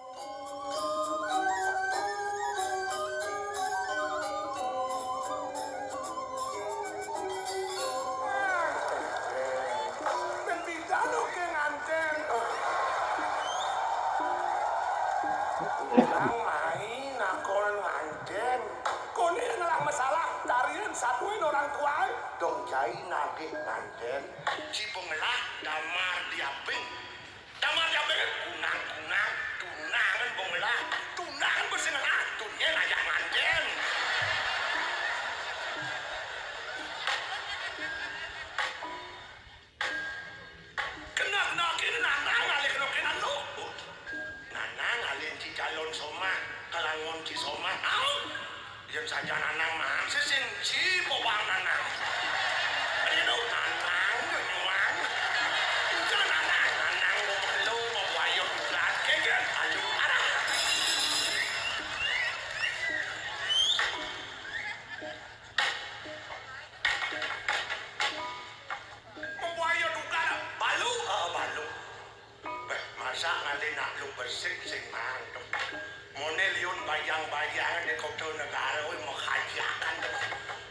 Ben bidano ke nganten. Lang main akon nganten. Kone ngelang masalah tarian satuin orang tua. Dong jai nagih nganten. Cipengelah damar diaping. Damar diaping kunang-kunang tunangan bongelah. Tunangan bersengelah tunnya aja nganten. Kenak nakin nanang alih kenokinan lu. Nanang alih ci calon soma kalangon ci soma. Au. Yang saja nanang mah sesin ci pobang nanang. Aduh nanang nyuang. Jangan nanang mau perlu mau wayo berat kegen ayo arah. Mau wayo duka balu balu. Masa ngalih nak lu bersih sing mantap. Mone liun bayang-bayang di kota negara mau hajakan.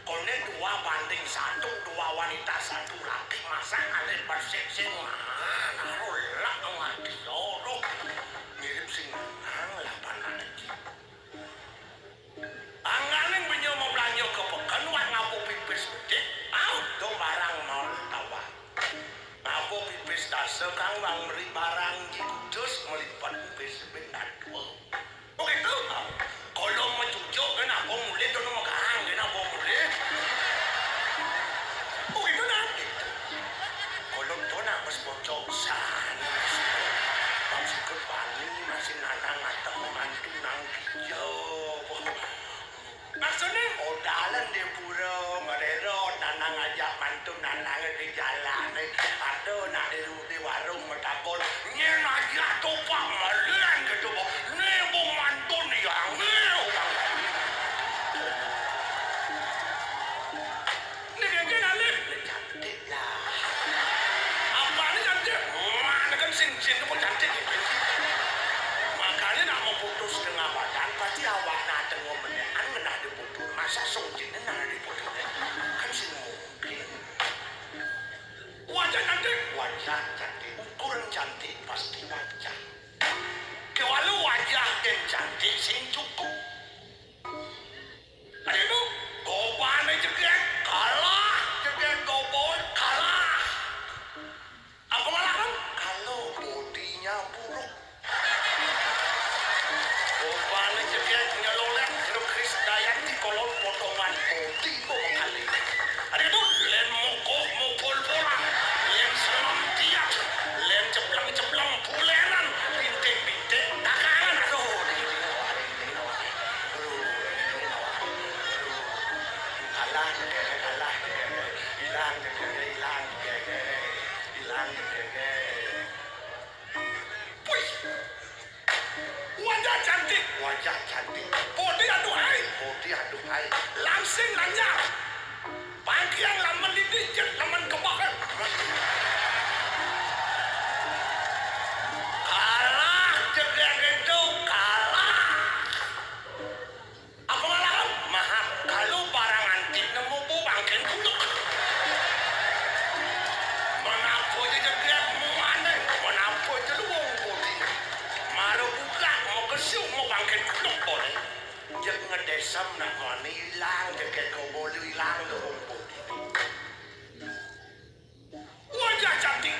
Kone 2 banding 1, 2 wanita 1 laki. Masa ngalih bersih sing mana rolak ngati loro. Mirip sing nang lapan lagi. Anggaling benyo mau belanja ke pekan wak ngapu pipis bedik. Au do barang mau tawa. Ngapu pipis dase kang bang meri barang di kudus melipat pipis bentar. Begitu? Kalau mencucuk kenapa mulai tu nama kang kenapa mulai? Begitu nanti. Kalau tu nak berbocok sana. Masih kembali masih nanang atau mantu nang hijau. Maksudnya odalan di pura merero nanang ajak mantu nanang di jalan. Aduh nak di warung metabol. Nyen aja topak malian gitu. Sing kok cantik gitu. Makanya nak mau putus dengan badan pasti awak nak tengok menekan menah diputus. Masa songjin nak diputus kan sih mungkin. Wajah cantik, ukuran cantik pasti wajah. Kewalau wajah dan cantik sing cukup. Aduh, gobane jeget kalah, jeget gobon kalah. Apa malah kan? Kalau bodinya buruk. Gobane jeget nyelolek hidup Kris Dayan di kolon potongan bodi mengkali. Aduh, len mokok mokol bola, len selam tiap, len ceplang bulenan, bintik dagangan. Aduh, kalah, hilang. Wih, wajah cantik, bodi aduhai, langsing lanyar, panggiang laman lidijek, laman kebakar. Kalah, jeger itu kalah. Apa malah? Mahal, kalau barang antik nemu bu bangkin kuluk. Menapo je jeger muane, menapo je luang bodi. Maru buka mau kesuk mau bangkin kuluk boleh. Jek ngedesam nak mani hilang, jeger kau boleh hilang luang bodi. Wajah cantik.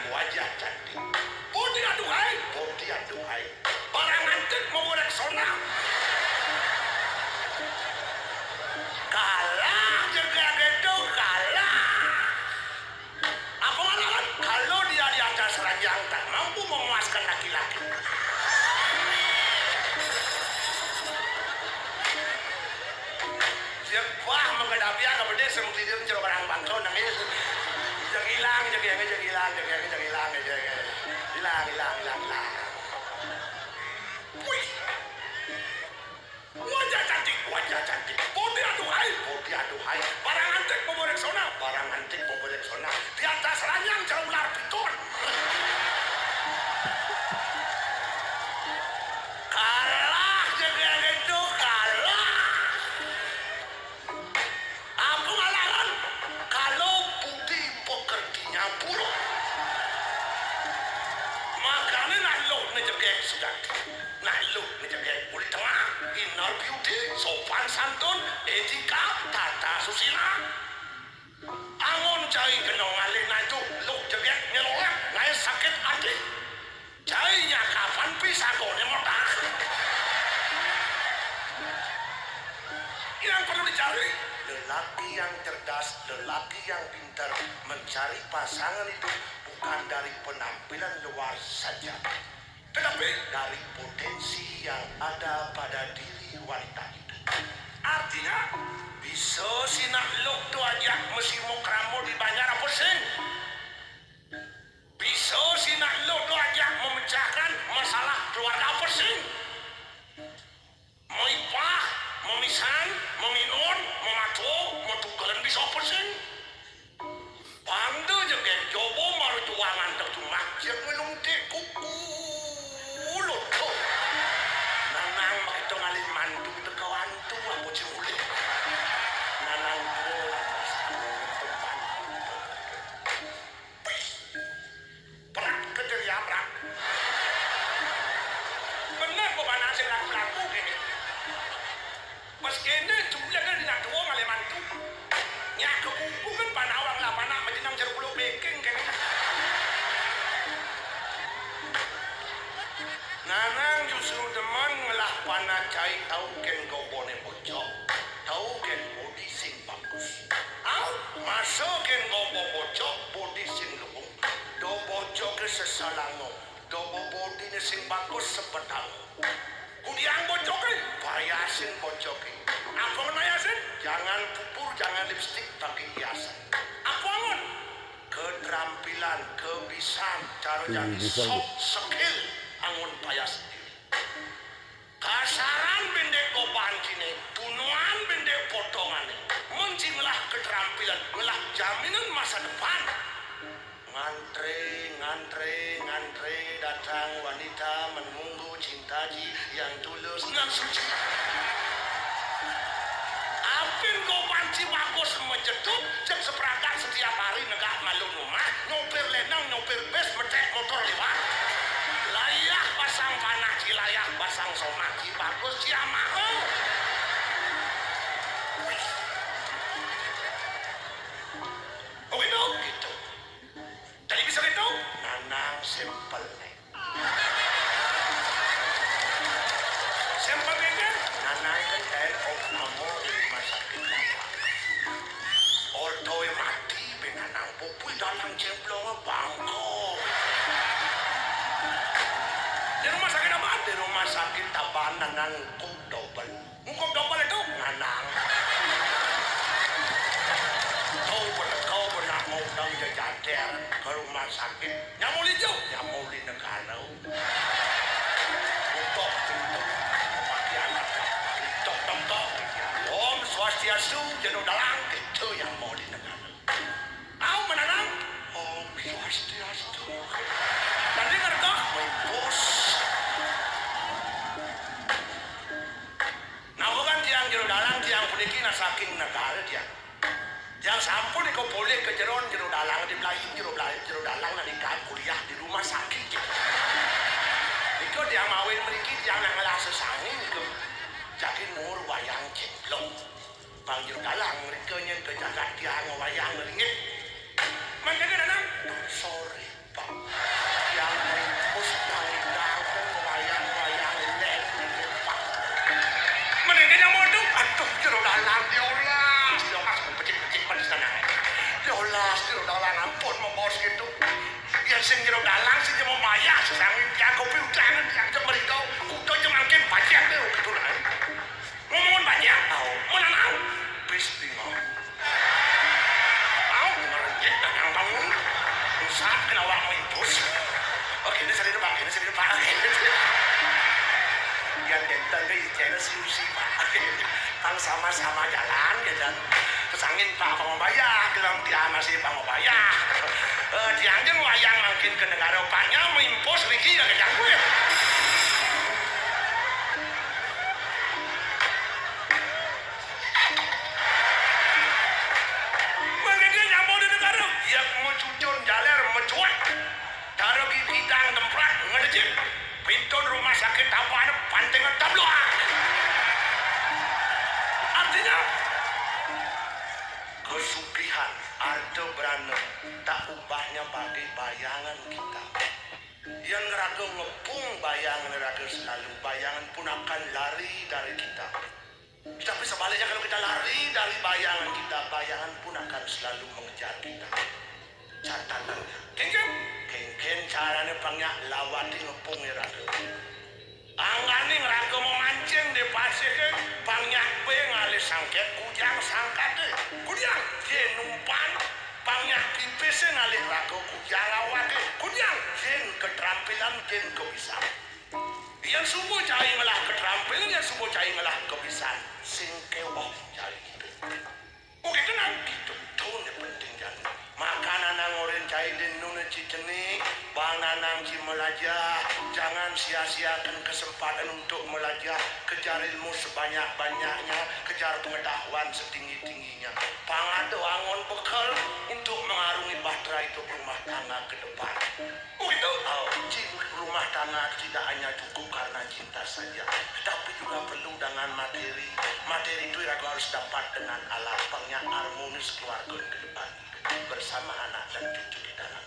Bodi aduhai. Barang antik mau reksona. Kalah jeger itu kalah. Apa malah kalau dia di atas ranjang tak mampu memuaskan laki-laki. Wah, menghadapi anak bede semuanya dia mencoba barang bangkau nangis. Hilang. Wih. Wajah cantik. Bodi aduhai. Barang antik pemoreksona. Di atas ranjang jauh ular piton. beauty, sopan santun, etika, tata susila. Angon cai kenong ngalih na itu, lu jeget ngelolak, ngai sakit hati. Cainya kapan pisah kau nemotak. Yang perlu dicari, lelaki yang cerdas, lelaki yang pintar, mencari pasangan itu bukan dari penampilan luar saja, tetapi dari potensi yang ada pada diri wanita itu. Artinya, bisa sinak luk tu aja mesti mau keramu di banyak pusing. Bisa sinak luk tu aja memecahkan masalah keluarga pusing. Mau ipah, mau misan, mau minun, mau maco, mau tukaran bisa pusing. Pandu juga coba maru tuangan tercuma, siap minum teh kuku. Nanang makito ngalin mandu tekawan tu aku cemuli. Nanang tu perak kejeria perak. Benar kok mana sih laku gini. Pas kene jumlah kan nak dua ngalin mandu. Nyak kekumpul kan panawang lah panak menjenang jeruk bulu baking kan. Nanang justru demen ngelah panah cai tau ken gobone bocok, tau ken bodi sing bagus. Au masuk ken gobo bocok bodi sing lubung, do bocok ke sesalango, do bodi ne sing bagus sepedang. Kudiang bocok ke, payasin bocok ke. Apa menayasin? Jangan pupur, jangan lipstik, tapi hiasan. Apa angon? Keterampilan, kebisan, cara jadi soft skill. Angon payah sendiri. Kasaran bendek kopan kini, tunuan bendek potongan. Mencimelah keterampilan, melah jaminan masa depan. Ngantre datang wanita menunggu cintaji yang tulus dan suci. Apin kopan bagus menjeduk, jam seperangkat setiap hari negak malu rumah, nyopir lenang, nyopir bus, metek motor lewat. Layak pasang panah layak pasang somaki bagus Yamaha. Oh gitu. Jadi bisa gitu? Nanang simple nih. Simple kan? Nanang kan kayak kamu di rumah sakit bapak. Ordoy mati benanang pupui dalam jemplong bangkok. Di rumah sakit apa? Di rumah sakit Tabanan ngkuk double. Ngkuk double itu nanang. Kau benar mau dong jajater ke rumah sakit. Nyamuli jauh, nyamuli negara. Untuk mati anak. Tok. Om Swastiastu jenuh dalang itu yang mau di negara. Au menanang. Om Swastiastu. Tadi ngerti? My bos. Nah bukan tiang jenuh dalang, tiang puniki nasaking negara dia. Yang sampun kau boleh ke jeron dalang di Melayu jeron dalang nikah kuliah di rumah sakit. Iko dia mawin meriki dia ngelah sesangin ke jadi nur wayang cemplong. Bang jeron dalang mereka yang ke jagat dia wayang ringit. Mana nang? Sorry pak. Yang mus pangidang wayang leng pak. Mana yang mau tu? Aduh jeron dalang diolah. Yolas, jero dalang ampun mau bos gitu. Ya sing jero dalang sing mau bayar sesangin dia kopi udangan yang cemerito. Kudu jemangkin banyak deh gitu lah. Ngomongin banyak tau. Mana nang? Bis bingung. Mau ngerejek dagang bangun. Saat kena wang impus. Oke, ini sering pak. Yang dental ke channel siusi pak. Kan sama-sama jalan dan kesangin pak pengobaya gelam dia masih pengobaya dianjeng wayang makin ke negara paknya mengimpos Riki ya kejang gue mereka nyamuk di negara ya mau cucur jaler mencuat taruh gigitang temprak ngedejit pintu rumah sakit apa ada pantingan tabloa itu berana tak ubahnya pada bayangan kita. Yang raga ngepung bayangan raga selalu, bayangan pun akan lari dari kita. Tapi sebaliknya kalau kita lari dari bayangan kita, bayangan pun akan selalu mengejar kita. Catatannya, kengken caranya pangnya lawati ngepung raga. Anggani raga memancing di pasir ke, pangnya pe ngalih sangket kujang sangkat deh. Kujang jen numpan, pangnya tipis ngalih raga kujang awak ke. Kujang jen keterampilan jen kebisan. Yang semua cari malah keterampilan, yang semua cari malah kebisan. Sing kewah cari gitu. Begitu nanti gitu. Tahu ni penting jangan. Makanan nang orang cai den nuna ciceni, bana nang melajah. Jangan sia-siakan kesempatan untuk melajah. Kejar ilmu sebanyak-banyaknya, kejar pengetahuan setinggi-tingginya. Pangado angon bekal untuk mengarungi bahtera itu rumah tangga ke depan. Begitu? Rumah tangga tidak hanya cukup karena cinta saja, tapi juga perlu dengan materi. Materi itu harus dapat dengan alat pangnya harmonis keluarga ke depan bersama anak dan cucu di dalam.